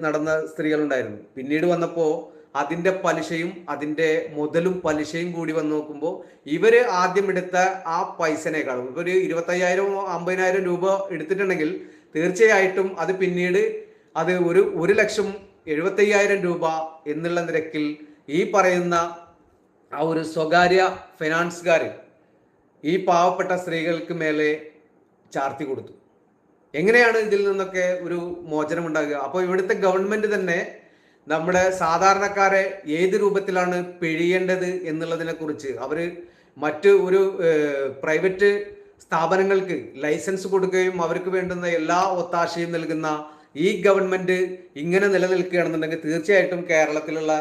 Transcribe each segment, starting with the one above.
നടന്ന സ്ത്രീകളുണ്ടായിരുന്നു. പിന്നീട് വന്നപ്പോൾ അതിന്റെ പലിശയും അതിന്റെ മുതലും പലിശയും കൂടി വന്ന് നോക്കുമ്പോൾ ഇവര് ആദ്യം എടുത്ത ആ പൈസനേക്കാളും ഇവര് 25,000 50,000 രൂപ എടുത്തിട്ടുണ്ടെങ്കിൽ തീർച്ചയായിട്ടും അത് പിന്നീട് അത് 1,75,000 രൂപ എന്നുള്ള നിരക്കിൽ ഈ പറയുന്ന ആ ഒരു സ്വകാര്യ ഫിനാൻസുകാർ ഈ പാവപ്പെട്ട സ്ത്രീകൾക്ക് മേലെ ചാർത്തി കൊടുത്തു. എങ്ങനെയാണ് ഇതിൽ നിന്നൊക്കെ ഒരു മോചനം ഉണ്ടാകുക? അപ്പോൾ ഇവിടുത്തെ ഗവൺമെന്റ് തന്നെ നമ്മുടെ സാധാരണക്കാരെ ഏത് രൂപത്തിലാണ് പിഴിയേണ്ടത് എന്നുള്ളതിനെ കുറിച്ച് അവര് മറ്റ് ഒരു പ്രൈവറ്റ് സ്ഥാപനങ്ങൾക്ക് ലൈസൻസ് കൊടുക്കുകയും അവർക്ക് വേണ്ടുന്ന എല്ലാ ഒത്താശയും നൽകുന്ന ഈ ഗവൺമെന്റ് ഇങ്ങനെ നിലനിൽക്കുകയാണെന്നുണ്ടെങ്കിൽ തീർച്ചയായിട്ടും കേരളത്തിലുള്ള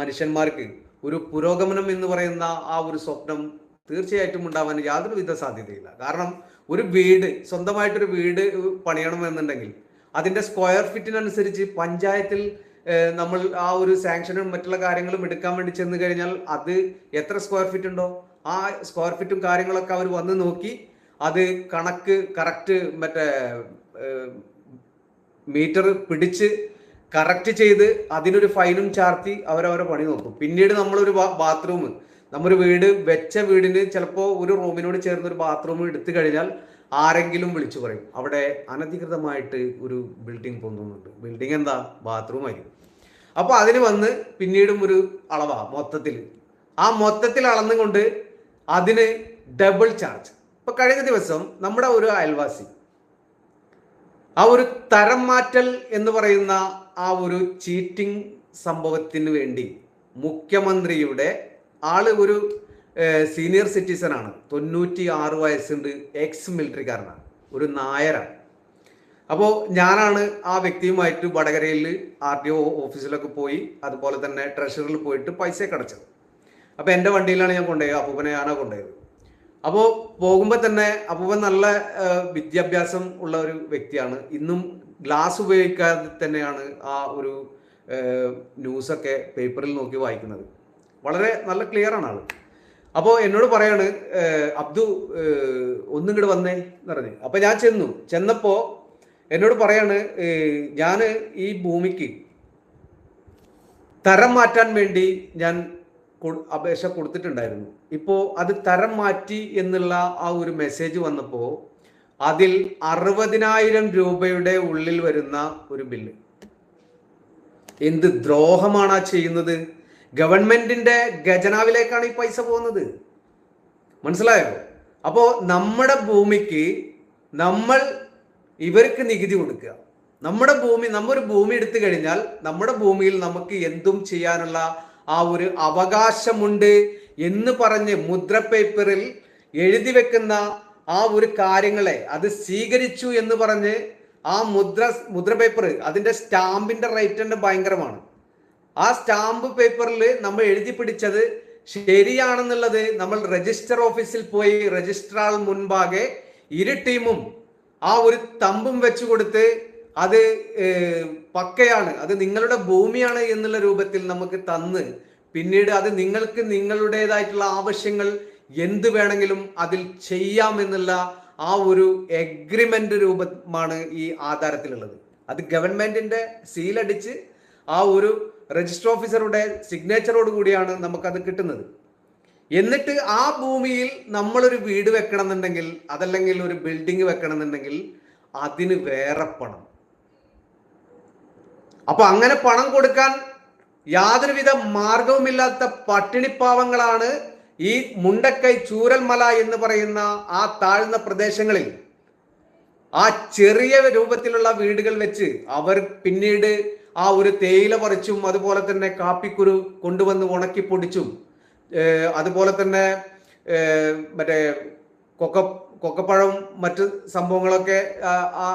മനുഷ്യന്മാർക്ക് ഒരു പുരോഗമനം എന്ന് പറയുന്ന ആ ഒരു സ്വപ്നം തീർച്ചയായിട്ടും ഉണ്ടാവാൻ യാതൊരുവിധ സാധ്യതയില്ല. കാരണം ഒരു വീട്, സ്വന്തമായിട്ടൊരു വീട് പണിയണമെന്നുണ്ടെങ്കിൽ അതിന്റെ സ്ക്വയർ ഫീറ്റിനനുസരിച്ച് പഞ്ചായത്തിൽ നമ്മൾ ആ ഒരു സാങ്ഷനും മറ്റുള്ള കാര്യങ്ങളും എടുക്കാൻ വേണ്ടി ചെന്ന് കഴിഞ്ഞാൽ അത് എത്ര സ്ക്വയർ ഫീറ്റ് ഉണ്ടോ ആ സ്ക്വയർ ഫീറ്റും കാര്യങ്ങളൊക്കെ അവർ വന്ന് നോക്കി അത് കണക്ക് കറക്റ്റ് മറ്റേ മീറ്റർ പിടിച്ച് കറക്റ്റ് ചെയ്ത് അതിനൊരു ഫൈനും ചാർത്തി അവരവരെ പണി നോക്കും. പിന്നീട് നമ്മളൊരു ബാത്റൂം, നമ്മൊരു വീട് വെച്ച വീടിന് ചിലപ്പോൾ ഒരു റൂമിനോട് ചേർന്ന് ഒരു ബാത്റൂം എടുത്തു കഴിഞ്ഞാൽ ആരെങ്കിലും വിളിച്ചു പറയും അവിടെ അനധികൃതമായിട്ട് ഒരു ബിൽഡിംഗ് പൊങ്ങുന്നുണ്ട്. ബിൽഡിംഗ് എന്താ? ബാത്റൂം ആയിരിക്കും. അപ്പൊ അതിന് വന്ന് പിന്നീടും ഒരു അളവാ മൊത്തത്തിൽ, ആ മൊത്തത്തിൽ അളന്നുകൊണ്ട് അതിന് ഡബിൾ ചാർജ്. ഇപ്പൊ കഴിഞ്ഞ ദിവസം നമ്മുടെ ഒരു അയൽവാസി ആ ഒരു തരം മാറ്റൽ എന്ന് പറയുന്ന ആ ഒരു ചീറ്റിംഗ് സംഭവത്തിന് വേണ്ടി മുഖ്യമന്ത്രിയുടെ ആള് ഒരു സീനിയർ സിറ്റിസൺ ആണ്, 96 വയസ്സുണ്ട്, എക്സ് മിലിറ്ററിക്കാരനാണ്, ഒരു നായരാണ്. അപ്പോൾ ഞാനാണ് ആ വ്യക്തിയുമായിട്ട് വടകരയിൽ RTO ഓഫീസിലൊക്കെ പോയി അതുപോലെ തന്നെ ട്രഷറിയിൽ പോയിട്ട് പൈസയൊക്കെ അടച്ചത്. അപ്പോൾ എൻ്റെ വണ്ടിയിലാണ് ഞാൻ കൊണ്ടുപോയത്, അപ്പൂപ്പനെ ഞാനാണ് കൊണ്ടുപോയത്. അപ്പോൾ പോകുമ്പോൾ തന്നെ അപ്പൂപ്പൻ നല്ല വിദ്യാഭ്യാസം ഉള്ള ഒരു വ്യക്തിയാണ്. ഇന്നും ഗ്ലാസ് ഉപയോഗിക്കാതെ തന്നെയാണ് ആ ഒരു ന്യൂസൊക്കെ പേപ്പറിൽ നോക്കി വായിക്കുന്നത്. വളരെ നല്ല ക്ലിയർ ആണ് ആള്. അപ്പോൾ എന്നോട് പറയാണ്, അബ്ദു ഒന്നിങ്ങോട്ട് വന്നേ എന്ന് പറഞ്ഞു. അപ്പൊ ഞാൻ ചെന്നപ്പോ എന്നോട് പറയാണ്, ഞാൻ ഈ ഭൂമിക്ക് തരം മാറ്റാൻ വേണ്ടി ഞാൻ അപേക്ഷ കൊടുത്തിട്ടുണ്ടായിരുന്നു. ഇപ്പോൾ അത് തരം മാറ്റി എന്നുള്ള ആ ഒരു മെസ്സേജ് വന്നപ്പോൾ അതിൽ 60,000 രൂപയുടെ ഉള്ളിൽ വരുന്ന ഒരു ബില്ല്. എന്ത് ദ്രോഹമാണ് ചെയ്യുന്നത്? ഗവൺമെന്റിന്റെ ഖജനാവിലേക്കാണ് ഈ പൈസ പോകുന്നത്. മനസ്സിലായോ? അപ്പോ നമ്മുടെ ഭൂമിക്ക് നമ്മൾ ഇവർക്ക് നികുതി കൊടുക്കുക. നമ്മുടെ ഭൂമി, നമ്മൊരു ഭൂമി എടുത്തു കഴിഞ്ഞാൽ നമ്മുടെ ഭൂമിയിൽ നമുക്ക് എന്തും ചെയ്യാനുള്ള ആ ഒരു അവകാശമുണ്ട് എന്ന് പറഞ്ഞ് മുദ്ര പേപ്പറിൽ എഴുതി വെക്കുന്ന ആ ഒരു കാര്യങ്ങളെ അത് സ്വീകരിച്ചു എന്ന് പറഞ്ഞ് ആ മുദ്ര പേപ്പർ, അതിന്റെ സ്റ്റാമ്പിന്റെ റേറ്റ് തന്നെ ഭയങ്കരമാണ്. ആ സ്റ്റാമ്പ് പേപ്പറിൽ നമ്മൾ എഴുതി പിടിച്ചത് ശരിയാണെന്നുള്ളത് നമ്മൾ രജിസ്റ്റർ ഓഫീസിൽ പോയി രജിസ്ട്രാൾ മുൻപാകെ ഇരു ടീമും ആ ഒരു തമ്പും വെച്ചു കൊടുത്ത് അത് പക്കയാണ്, അത് നിങ്ങളുടെ ഭൂമിയാണ് എന്നുള്ള രൂപത്തിൽ നമുക്ക് തന്ന് പിന്നീട് അത് നിങ്ങൾക്ക് നിങ്ങളുടേതായിട്ടുള്ള ആവശ്യങ്ങൾ എന്ത് വേണമെങ്കിലും അതിൽ ചെയ്യാം എന്നുള്ള ആ ഒരു എഗ്രിമെന്റ് രൂപമാണ് ഈ ആധാരത്തിലുള്ളത്. അത് ഗവൺമെന്റിന്റെ സീലടിച്ച് ആ ഒരു രജിസ്റ്റർ ഓഫീസറുടെ സിഗ്നേച്ചറോട് കൂടിയാണ് നമുക്കത് കിട്ടുന്നത്. എന്നിട്ട് ആ ഭൂമിയിൽ നമ്മളൊരു വീട് വെക്കണം എന്നുണ്ടെങ്കിൽ, അതല്ലെങ്കിൽ ഒരു ബിൽഡിംഗ് വെക്കണം എന്നുണ്ടെങ്കിൽ അതിന് വേറെ പണം. അപ്പൊ അങ്ങനെ പണം കൊടുക്കാൻ യാതൊരുവിധ മാർഗവുമില്ലാത്ത പട്ടിണിപ്പാവങ്ങളാണ് ഈ മുണ്ടക്കൈ ചൂരൽമല എന്ന് പറയുന്ന ആ താഴ്ന്ന പ്രദേശങ്ങളിൽ ആ ചെറിയ രൂപത്തിലുള്ള വീടുകൾ വെച്ച് അവർ പിന്നീട് ആ ഒരു തേയില പറിച്ചും അതുപോലെ തന്നെ കാപ്പിക്കുരു കൊണ്ടുവന്ന് ഉണക്കി പൊടിച്ചും അതുപോലെ തന്നെ മറ്റേ കൊക്കപ്പഴം മറ്റ് സംഭവങ്ങളൊക്കെ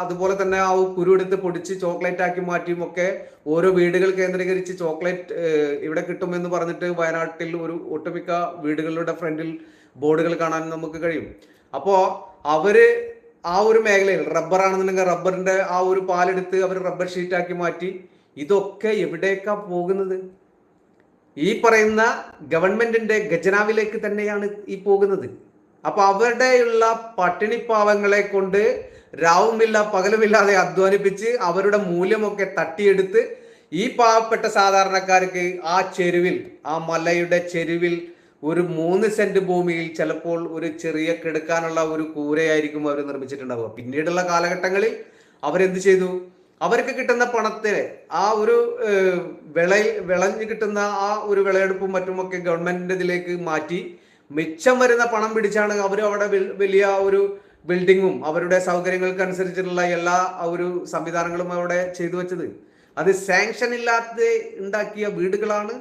അതുപോലെ തന്നെ ആ കുരു എടുത്ത് പൊടിച്ച് ചോക്ലേറ്റ് ആക്കി മാറ്റിയും ഒക്കെ ഓരോ വീടുകൾ കേന്ദ്രീകരിച്ച് ചോക്ലേറ്റ് ഇവിടെ കിട്ടുമെന്ന് പറഞ്ഞിട്ട് വയനാട്ടിൽ ഒരു ഒട്ടുമിക്ക വീടുകളുടെ ഫ്രണ്ടിൽ ബോർഡുകൾ കാണാൻ നമുക്ക് കഴിയും. അപ്പോൾ അവര് ആ ഒരു മേഖലയിൽ റബ്ബർ ആണെന്നുണ്ടെങ്കിൽ റബ്ബറിന്റെ ആ ഒരു പാലെടുത്ത് അവർ റബ്ബർ ഷീറ്റാക്കി മാറ്റി. ഇതൊക്കെ എവിടേക്കാ പോകുന്നത്? ഈ പറയുന്ന ഗവൺമെന്റിന്റെ ഖജനാവിലേക്ക് തന്നെയാണ് ഈ പോകുന്നത്. അപ്പൊ അവരുടെയുള്ള പട്ടിണിപ്പാവങ്ങളെ കൊണ്ട് രാവുമില്ല പകലുമില്ലാതെ അധ്വാനിപ്പിച്ച് അവരുടെ മൂല്യമൊക്കെ തട്ടിയെടുത്ത് ഈ പാവപ്പെട്ട സാധാരണക്കാർക്ക് ആ ചെരുവിൽ, ആ മലയുടെ ചെരുവിൽ ഒരു 3 സെന്റ് ഭൂമിയിൽ ചിലപ്പോൾ ഒരു ചെറിയ കിടക്കാനുള്ള ഒരു കൂരയായിരിക്കും അവർ നിർമ്മിച്ചിട്ടുണ്ടാവുക. പിന്നീടുള്ള കാലഘട്ടങ്ങളിൽ അവരെന്ത് ചെയ്തു? അവർക്ക് കിട്ടുന്ന പണത്തിന് ആ ഒരു വിളഞ്ഞു കിട്ടുന്ന ആ ഒരു വിളയെടുപ്പും മറ്റുമൊക്കെ ഗവൺമെന്റിന്റെ ഇതിലേക്ക് മാറ്റി മിച്ചം വരുന്ന പണം പിടിച്ചാണ് അവർ അവിടെ വലിയ ഒരു ബിൽഡിങ്ങും അവരുടെ സൗകര്യങ്ങൾക്ക് അനുസരിച്ചിട്ടുള്ള എല്ലാ ഒരു സംവിധാനങ്ങളും അവിടെ ചെയ്തു വെച്ചത്. അത് സാങ്ഷൻ ഇല്ലാതെ ഉണ്ടാക്കിയ വീടുകളാണ്.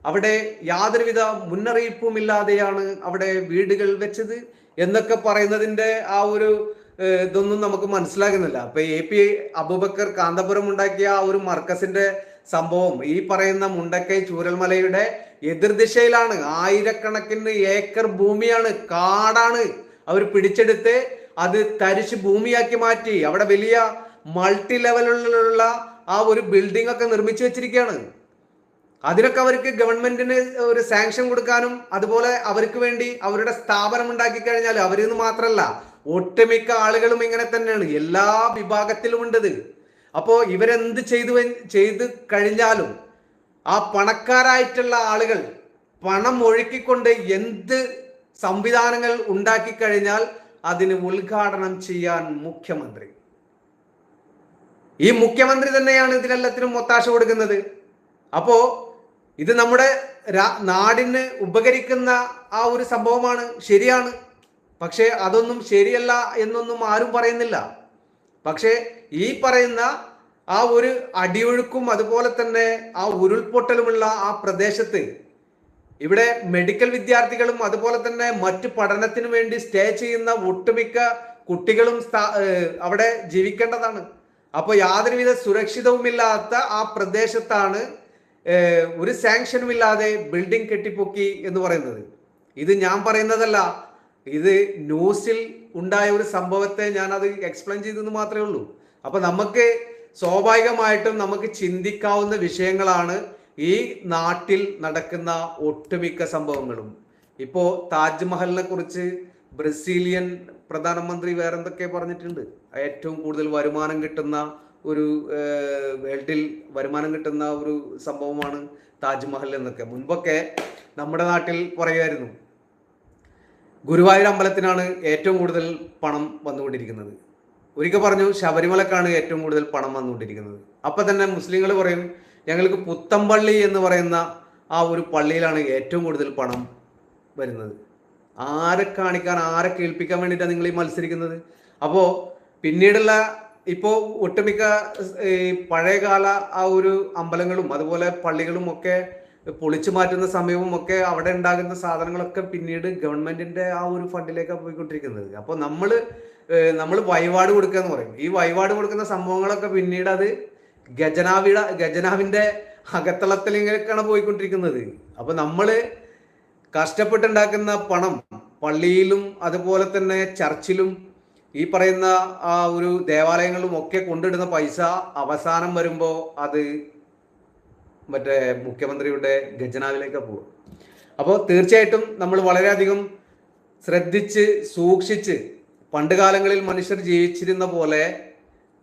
അവിടെ യാതൊരുവിധ മുന്നറിയിപ്പും ഇല്ലാതെയാണ് അവിടെ വീടുകൾ വെച്ചത് എന്നൊക്കെ പറയുന്നതിന്റെ ആ ഒരു ഇതൊന്നും നമുക്ക് മനസ്സിലാകുന്നില്ല. അപ്പൊ AP അബൂബക്കർ കാന്തപുരം ഉണ്ടാക്കിയ ആ ഒരു മർക്കസിന്റെ സംഭവം ഈ പറയുന്ന മുണ്ടക്കൈ ചൂരൽമലയുടെ എതിർദിശയിലാണ്. ആയിരക്കണക്കിന് ഏക്കർ ഭൂമിയാണ്, കാടാണ് അവർ പിടിച്ചെടുത്ത് അത് തരിശ് ഭൂമിയാക്കി മാറ്റി അവിടെ വലിയ മൾട്ടി ലെവലിലുള്ള ആ ഒരു ബിൽഡിംഗ് ഒക്കെ നിർമ്മിച്ചു വെച്ചിരിക്കുകയാണ്. അതിനൊക്കെ അവർക്ക് ഗവൺമെന്റിന് ഒരു സാങ്ഷൻ കൊടുക്കാനും അതുപോലെ അവർക്ക് വേണ്ടി അവരുടെ സ്ഥാപനം ഉണ്ടാക്കി കഴിഞ്ഞാൽ അവരിന്ന് മാത്രമല്ല ഒട്ടുമിക്ക ആളുകളും ഇങ്ങനെ തന്നെയാണ്, എല്ലാ വിഭാഗത്തിലും ഉണ്ടത്. അപ്പോ ഇവരെന്ത് ചെയ്ത് കഴിഞ്ഞാലും ആ പണക്കാരായിട്ടുള്ള ആളുകൾ പണം ഒഴുക്കിക്കൊണ്ട് എന്ത് സംവിധാനങ്ങൾ ഉണ്ടാക്കി കഴിഞ്ഞാൽ അതിന് ഉദ്ഘാടനം ചെയ്യാൻ മുഖ്യമന്ത്രി, ഈ മുഖ്യമന്ത്രി തന്നെയാണ് ഇതിനെല്ലാത്തിനും ഒത്താശ കൊടുക്കുന്നത്. അപ്പോ ഇത് നമ്മുടെ നാടിന് ഉപകരിക്കുന്ന ആ ഒരു സംഭവമാണ്, ശരിയാണ്. പക്ഷെ അതൊന്നും ശരിയല്ല എന്നൊന്നും ആരും പറയുന്നില്ല. പക്ഷെ ഈ പറയുന്ന ആ ഒരു അടിയൊഴുക്കും അതുപോലെ തന്നെ ആ ഉരുൾപൊട്ടലുമുള്ള ആ പ്രദേശത്ത് ഇവിടെ മെഡിക്കൽ വിദ്യാർത്ഥികളും അതുപോലെ തന്നെ മറ്റു പഠനത്തിന് വേണ്ടി സ്റ്റേ ചെയ്യുന്ന ഒട്ടുമിക്ക കുട്ടികളും അവിടെ ജീവിക്കേണ്ടതാണ്. അപ്പോൾ യാതൊരുവിധ സുരക്ഷിതവുമില്ലാത്ത ആ പ്രദേശത്താണ് ഒരു സാങ്ഷനും ഇല്ലാതെ ബിൽഡിംഗ് കെട്ടിപ്പൊക്കി എന്ന് പറയുന്നത്. ഇത് ഞാൻ പറയുന്നതല്ല, ഇത് ന്യൂസിൽ ഉണ്ടായ ഒരു സംഭവത്തെ ഞാൻ അത് എക്സ്പ്ലെയിൻ ചെയ്തെന്ന് മാത്രമേ ഉള്ളൂ. അപ്പൊ നമുക്ക് സ്വാഭാവികമായിട്ടും നമുക്ക് ചിന്തിക്കാവുന്ന വിഷയങ്ങളാണ് ഈ നാട്ടിൽ നടക്കുന്ന ഒട്ടുമിക്ക സംഭവങ്ങളും. ഇപ്പോ താജ്മഹലിനെ കുറിച്ച് ബ്രസീലിയൻ പ്രധാനമന്ത്രി വേറെന്തൊക്കെ പറഞ്ഞിട്ടുണ്ട്. ഏറ്റവും കൂടുതൽ വരുമാനം കിട്ടുന്ന ഒരു വേൾഡിൽ വരുമാനം കിട്ടുന്ന ഒരു സംഭവമാണ് താജ്മഹൽ എന്നൊക്കെ. മുൻപൊക്കെ നമ്മുടെ നാട്ടിൽ പറയുമായിരുന്നു ഗുരുവായൂർ അമ്പലത്തിനാണ് ഏറ്റവും കൂടുതൽ പണം വന്നുകൊണ്ടിരിക്കുന്നത്. ഒരിക്കൽ പറഞ്ഞു ശബരിമലക്കാണ് ഏറ്റവും കൂടുതൽ പണം വന്നുകൊണ്ടിരിക്കുന്നത്. അപ്പൊ തന്നെ മുസ്ലിങ്ങൾ പറയും ഞങ്ങൾക്ക് പുത്തമ്പള്ളി എന്ന് പറയുന്ന ആ ഒരു പള്ളിയിലാണ് ഏറ്റവും കൂടുതൽ പണം വരുന്നത്. ആരെ കാണിക്കാൻ, ആരെ കേൾപ്പിക്കാൻ വേണ്ടിയിട്ടാണ് നിങ്ങൾ ഈ മത്സരിക്കുന്നത്? അപ്പോൾ പിന്നീടുള്ള ഇപ്പോൾ ഒട്ടുമിക്ക പഴയകാല ആ ഒരു അമ്പലങ്ങളും അതുപോലെ പള്ളികളും ഒക്കെ പൊളിച്ചു മാറ്റുന്ന സമയവും ഒക്കെ അവിടെ ഉണ്ടാകുന്ന സാധനങ്ങളൊക്കെ പിന്നീട് ഗവൺമെന്റിന്റെ ആ ഒരു ഫണ്ടിലേക്കാണ് പോയിക്കൊണ്ടിരിക്കുന്നത്. അപ്പോൾ നമ്മൾ വഴിപാട് കൊടുക്കുക എന്ന് പറയും. ഈ വഴിപാട് കൊടുക്കുന്ന സംഭവങ്ങളൊക്കെ പിന്നീട് അത് ഖജനാവിന്റെ അകത്തളത്തിലേക്കാണ് പോയിക്കൊണ്ടിരിക്കുന്നത്. അപ്പൊ നമ്മള് കഷ്ടപ്പെട്ടുണ്ടാക്കുന്ന പണം പള്ളിയിലും അതുപോലെ തന്നെ ചർച്ചിലും ഈ പറയുന്ന ആ ഒരു ദേവാലയങ്ങളിലും ഒക്കെ കൊണ്ടിടുന്ന പൈസ അവസാനം വരുമ്പോ അത് മറ്റേ മുഖ്യമന്ത്രിയുടെ ഖജനാവിലേക്കാണ് പോകും. അപ്പോൾ തീർച്ചയായിട്ടും നമ്മൾ വളരെയധികം ശ്രദ്ധിച്ച് സൂക്ഷിച്ച് പണ്ട് കാലങ്ങളിൽ മനുഷ്യർ ജീവിച്ചിരുന്ന പോലെ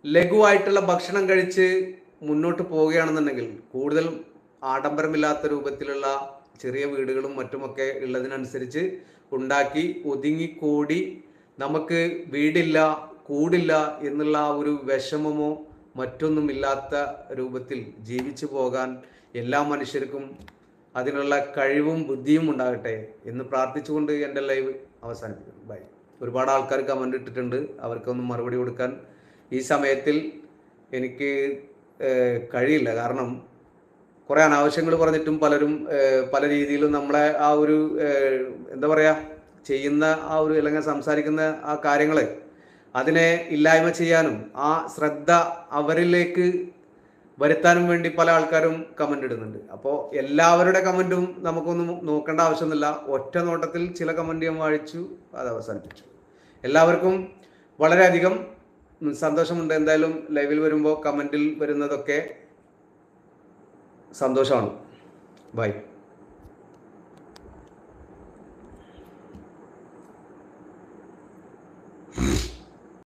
ലഘുവായിട്ടുള്ള ഭക്ഷണം കഴിച്ച് മുന്നോട്ട് പോവുകയാണെന്നുണ്ടെങ്കിൽ കൂടുതൽ ആഡംബരമില്ലാത്ത രൂപത്തിലുള്ള ചെറിയ വീടുകളും മറ്റുമൊക്കെ ഉള്ളതിനനുസരിച്ച് ഉണ്ടാക്കി ഒതുങ്ങിക്കൂടി നമുക്ക് വീടില്ല കൂടില്ല എന്നുള്ള ഒരു വിഷമമോ മറ്റൊന്നുമില്ലാത്ത രൂപത്തിൽ ജീവിച്ചു പോകാൻ എല്ലാ മനുഷ്യർക്കും അതിനുള്ള കഴിവും ബുദ്ധിയും ഉണ്ടാകട്ടെ എന്ന് പ്രാർത്ഥിച്ചുകൊണ്ട് എൻ്റെ ലൈവ് അവസാനിപ്പിക്കുന്നു. ബൈ. ഒരുപാട് ആൾക്കാർ കമൻ്റ് ഇട്ടിട്ടുണ്ട്, അവർക്കൊന്നും മറുപടി കൊടുക്കാൻ ഈ സമയത്തിൽ എനിക്ക് കഴിയില്ല. കാരണം കുറേ അനാവശ്യങ്ങൾ പറഞ്ഞിട്ടും പലരും പല രീതിയിലും നമ്മളെ ആ ഒരു എന്താ പറയുക ചെയ്യുന്ന ആ ഒരു അല്ലെങ്കിൽ സംസാരിക്കുന്ന ആ കാര്യങ്ങൾ അതിനെ ഇല്ലായ്മ ചെയ്യാനും ആ ശ്രദ്ധ അവരിലേക്ക് വരുത്താനും വേണ്ടി പല ആൾക്കാരും കമൻ്റ് ഇടുന്നുണ്ട്. അപ്പോൾ എല്ലാവരുടെ കമൻറ്റും നമുക്കൊന്നും നോക്കേണ്ട ആവശ്യമൊന്നുമില്ല. ഒറ്റ നോട്ടത്തിൽ ചില കമൻ്റ് ഞാൻ വായിച്ചു, അത് അവസാനിപ്പിച്ചു. എല്ലാവർക്കും വളരെയധികം സന്തോഷമുണ്ട്. എന്തായാലും ലൈവിൽ വരുമ്പോൾ കമൻറ്റിൽ വരുന്നതൊക്കെ സന്തോഷമാണ്. ബൈ.